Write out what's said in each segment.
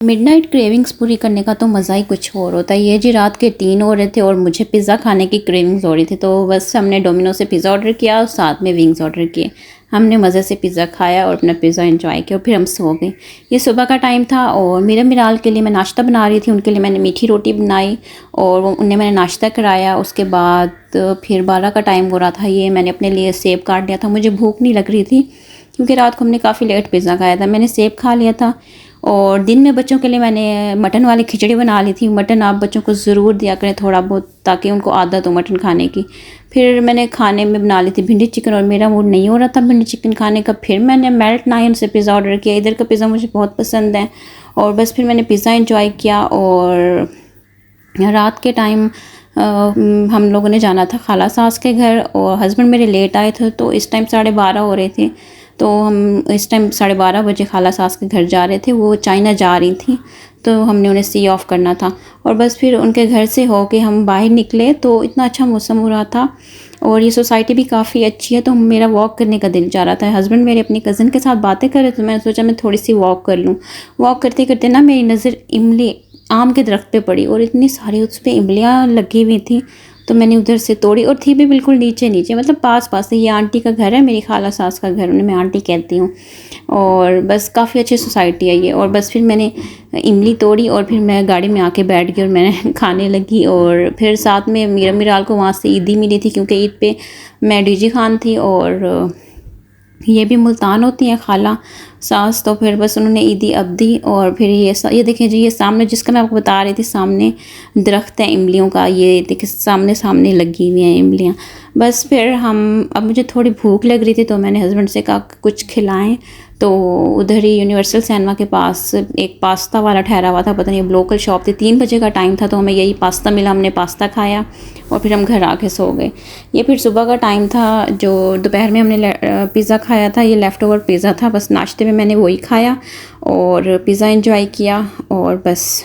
Midnight cravings पूरी करने का तो मज़ा ही कुछ और होता है। ये जी रात के 3 हो रहे थे और मुझे पिज़्ज़ा खाने की क्रेविंग्स हो रही थी, तो बस हमने डोमिनो से पिज़्ज़ा ऑर्डर किया और साथ में विंग्स ऑर्डर किए। हमने मज़े से पिज़्ज़ा खाया और अपना पिज़्ज़ा एंजॉय किया और फिर हम सो गए। ये सुबह का टाइम था और मेरा मिराल के लिए मैं नाश्ता बना रही थी। उनके लिए मैंने मीठी रोटी बनाई और उन्हें मैंने नाश्ता कराया। उसके बाद फिर 12 का टाइम हो रहा था। ये मैंने अपने लिए सेब काट लिया था। मुझे भूख नहीं लग रही थी क्योंकि रात को हमने काफ़ी लेट पिज़्ज़ा खाया था। मैंने सेब खा लिया था और दिन में बच्चों के लिए मैंने मटन वाली खिचड़ी बना ली थी। मटन आप बच्चों को ज़रूर दिया करें थोड़ा बहुत, ताकि उनको आदत हो मटन खाने की। फिर मैंने खाने में बना ली थी भिंडी चिकन और मेरा मूड नहीं हो रहा था भिंडी चिकन खाने का। फिर मैंने मेल्ट नाइन से पिज़्ज़ा ऑर्डर किया। इधर का पिज़्ज़ा मुझे बहुत पसंद है और बस फिर मैंने पिज़्ज़ा एंजॉय किया। और रात के टाइम हम लोगों ने जाना था खाला सास के घर और हस्बैंड मेरे लेट आए थे, तो इस टाइम 12:30 हो रहे थे। तो हम इस टाइम 12:30 बजे खाला सास के घर जा रहे थे। वो चाइना जा रही थी, तो हमने उन्हें सी ऑफ करना था। और बस फिर उनके घर से होके हम बाहर निकले तो इतना अच्छा मौसम हो रहा था और ये सोसाइटी भी काफ़ी अच्छी है, तो मेरा वॉक करने का दिल जा रहा था। हस्बैंड मेरे अपनी कज़न के साथ बातें कर रहे थे, तो मैंने सोचा मैं थोड़ी सी वॉक कर लूँ। वॉक करते करते ना मेरी नज़र इमली आम के दरख्त पे पड़ी और इतनी सारी उस पर इमलियाँ लगी हुई थी, तो मैंने उधर से तोड़ी और थी भी बिल्कुल नीचे नीचे, मतलब पास पास से। ये आंटी का घर है, मेरी खाला सास का घर, उन्हें मैं आंटी कहती हूँ। और बस काफ़ी अच्छी सोसाइटी है ये। और बस फिर मैंने इमली तोड़ी और फिर मैं गाड़ी में आके बैठ गई और मैंने खाने लगी। और फिर साथ में मीरा मिराल को वहाँ से ईदी मिली थी क्योंकि ईद पे मैं डीजी खान थी और ये भी मुल्तान होती हैं खाला सास, तो फिर बस उन्होंने ईदी अब दी। और फिर ये देखें जी, ये सामने जिसका मैं आपको बता रही थी, सामने दरख्त है इमलियों का, ये देखिए सामने सामने लगी हुई हैं इमलियाँ। बस फिर अब मुझे थोड़ी भूख लग रही थी, तो मैंने हस्बैंड से कहा कुछ खिलाएं। तो उधर ही यूनिवर्सल सिनेमा के पास एक पास्ता वाला ठहरा हुआ था, पता नहीं लोकल शॉप थी। 3 बजे का टाइम था, तो हमें यही पास्ता मिला। हमने पास्ता खाया और फिर हम घर आके सो गए। ये फिर सुबह का टाइम था। जो दोपहर में हमने पिज़्ज़ा खाया था, ये लेफ़्ट ओवर पिज़्ज़ा था। बस नाश्ते में मैंने वही खाया और पिज़्ज़ा एंजॉय किया। और बस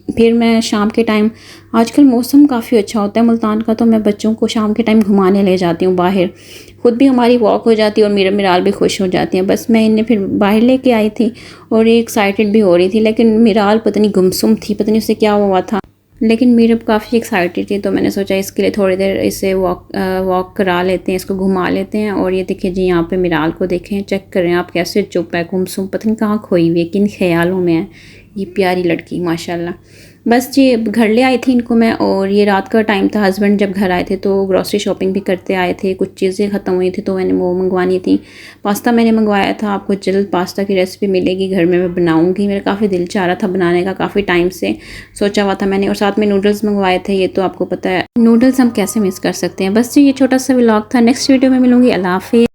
फिर मैं शाम के टाइम, आजकल मौसम काफ़ी अच्छा होता है मुल्तान का, तो मैं बच्चों को शाम के टाइम घुमाने ले जाती हूँ बाहर। खुद भी हमारी वॉक हो जाती है और मेरा मिराल भी खुश हो जाती है। बस मैं इन्हें फिर बाहर लेके आई थी और ये एक्साइटेड भी हो रही थी, लेकिन मिराल पता नहीं गुमसुम थी, पता नहीं उसे क्या हुआ था। लेकिन मीरब काफ़ी एक्साइटेड थी, तो मैंने सोचा इसके लिए थोड़ी देर इसे वॉक करा लेते हैं, इसको घुमा लेते हैं। और ये देखिए जी, यहाँ पे मिराल को देखें, चेक करें आप कैसे चुप है, गुमसुम, पता नहीं कहाँ खोई हुई है, किन ख्यालों में है ये प्यारी लड़की माशाल्लाह। बस जी घर ले आई थी इनको मैं। और ये रात का टाइम था, हस्बैंड जब घर आए थे तो ग्रॉसरी शॉपिंग भी करते आए थे। कुछ चीज़ें ख़त्म हुई थी तो मैंने वो मंगवानी थी। पास्ता मैंने मंगवाया था, आपको जल्द पास्ता की रेसिपी मिलेगी घर में, मैं बनाऊँगी। मेरा काफ़ी दिल चाह रहा था बनाने का, काफ़ी टाइम से सोचा हुआ था मैंने। और साथ में नूडल्स मंगवाए थे। ये तो आपको पता है नूडल्स हम कैसे मिस कर सकते हैं। बस जी ये छोटा सा व्लॉग था। नेक्स्ट वीडियो में मिलूँगी। अल्लाह हाफ़िज़।